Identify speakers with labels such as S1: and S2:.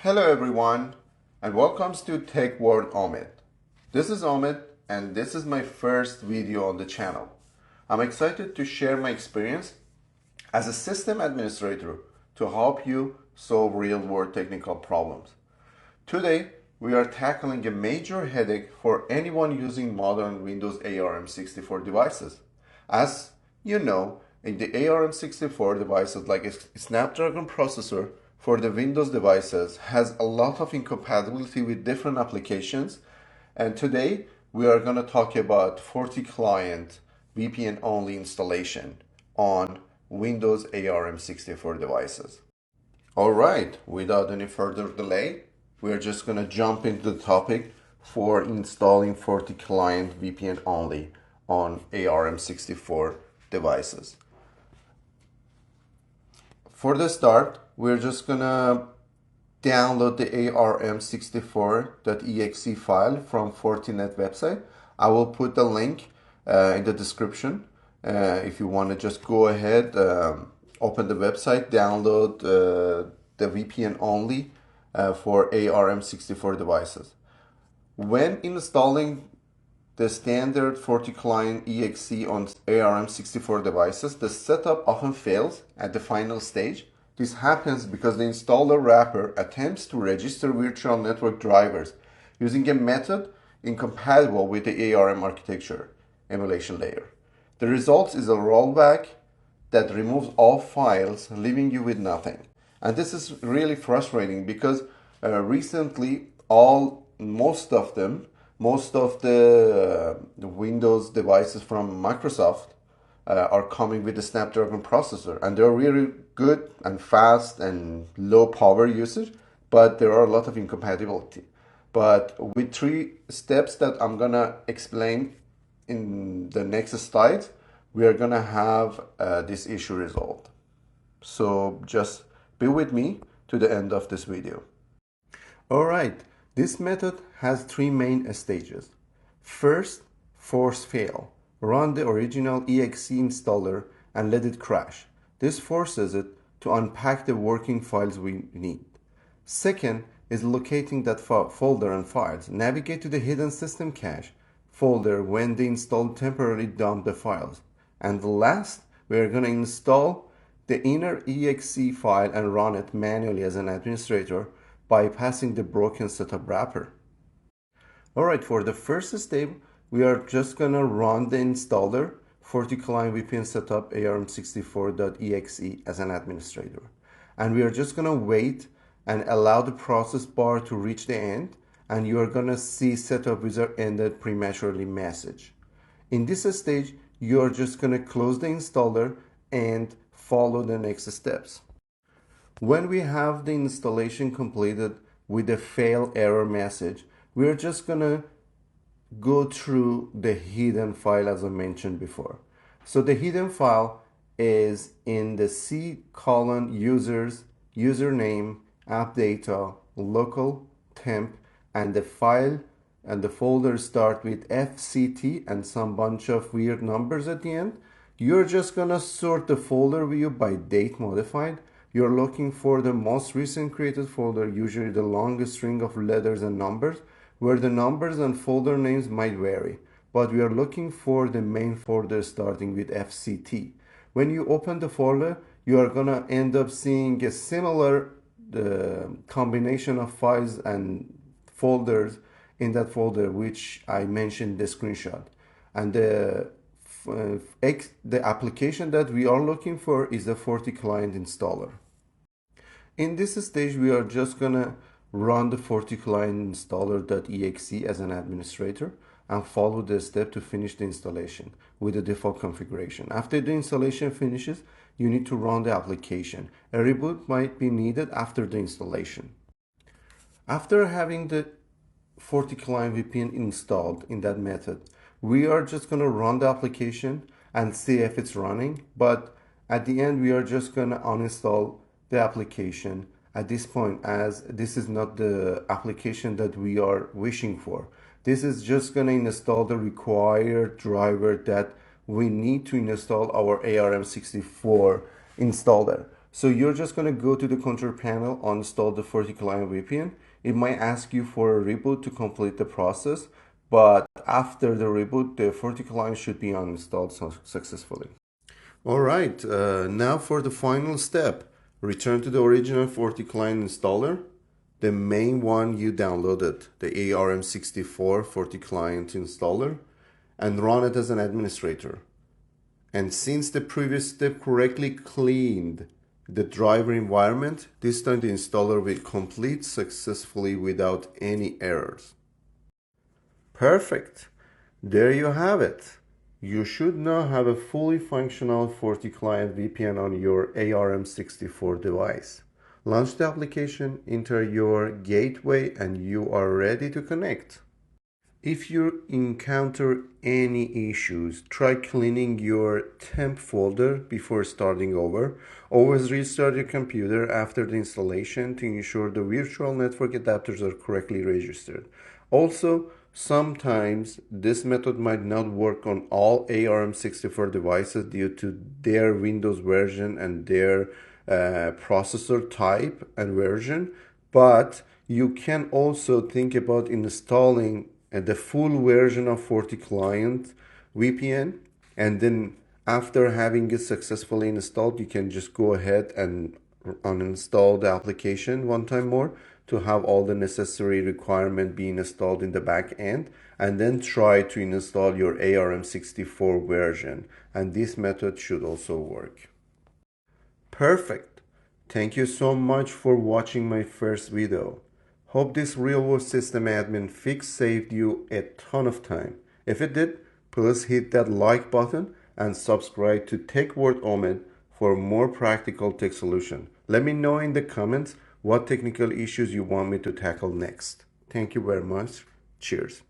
S1: Hello everyone and welcome to TechWorldOmid. This is Omid and this is my first video on the channel. I'm excited to share my experience as a system administrator to help you solve real-world technical problems. Today we are tackling a major headache for anyone using modern Windows ARM64 devices. As you know, in the ARM64 devices like a Snapdragon processor for the Windows devices has a lot of incompatibility with different applications, and today we are going to talk about FortiClient VPN only installation on Windows ARM64 devices. Alright, without any further delay, we're just going to jump into the topic for installing FortiClient VPN only on ARM64 devices. For the start, we're just going to download the ARM64.exe file from Fortinet website. I will put the link in the description. If you want to just go ahead, open the website, download the VPN only for ARM64 devices. When installing the standard FortiClient exe on ARM64 devices, the setup often fails at the final stage. This happens because the installer wrapper attempts to register virtual network drivers using a method incompatible with the ARM architecture emulation layer. The result is a rollback that removes all files, leaving you with nothing. And this is really frustrating because recently most of the Windows devices from Microsoft are coming with the Snapdragon processor, and they're really good and fast and low power usage, but there are a lot of incompatibility. But with 3 steps that I'm gonna explain in the next slides, we are gonna have this issue resolved. So just be with me to the end of this video. Alright, this method has 3 main stages. First, force fail. Run the original exe installer and let it crash. This forces it to unpack the working files we need. Second is locating that folder and files. Navigate to the hidden system cache folder when the install temporarily dump the files. And last, we are going to install the inner exe file and run it manually as an administrator, bypassing the broken setup wrapper. Alright, for the first step, we are just going to run the installer FortiClient VPN setup ARM64.exe as an administrator. And we are just going to wait and allow the process bar to reach the end, and you are going to see setup wizard ended prematurely message. In this stage, you are just going to close the installer and follow the next steps. When we have the installation completed with a fail error message, we are just going to go through the hidden file as I mentioned before. So the hidden file is in the C:users, username, app data, local, temp, and the file and the folder start with FCT and some bunch of weird numbers at the end. You're just gonna sort the folder view by date modified. You're looking for the most recent created folder, usually the longest string of letters and numbers, where the numbers and folder names might vary, but we are looking for the main folder starting with FCT. When you open the folder, you are gonna end up seeing a similar combination of files and folders in that folder, which I mentioned in the screenshot. And the application that we are looking for is the FortiClient installer. In this stage, we are just gonna run the FortiClient installer.exe as an administrator and follow the step to finish the installation with the default configuration. After the installation finishes, you need to run the application. A reboot might be needed after the installation. After having the FortiClient VPN installed in that method, we are just going to run the application and see if it's running, but at the end we are just going to uninstall the application at this point, as this is not the application that we are wishing for. This is just going to install the required driver that we need to install our ARM64 installer. So you're just going to go to the control panel, uninstall the FortiClient VPN. It might ask you for a reboot to complete the process, but after the reboot, the FortiClient should be uninstalled successfully. All right, now for the final step. Return to the original FortiClient installer, the main one you downloaded, the ARM64 FortiClient installer, and run it as an administrator. And since the previous step correctly cleaned the driver environment, this time the installer will complete successfully without any errors. Perfect. There you have it. You should now have a fully functional FortiClient VPN on your ARM64 device. Launch the application, enter your gateway, and you are ready to connect. If you encounter any issues, try cleaning your temp folder before starting over. Always restart your computer after the installation to ensure the virtual network adapters are correctly registered. Also, sometimes this method might not work on all ARM64 devices due to their Windows version and their processor type and version, but you can also think about installing the full version of FortiClient VPN, and then after having it successfully installed, you can just go ahead and uninstall the application one time more to have all the necessary requirement being installed in the back end, and then try to install your ARM64 version, and this method should also work. Perfect. Thank you so much for watching my first video. Hope this real-world system admin fix saved you a ton of time. If it did, please hit that like button and subscribe to TechWorldOmid for more practical tech solution. Let me know in the comments what technical issues you want me to tackle next. Thank you very much. Cheers.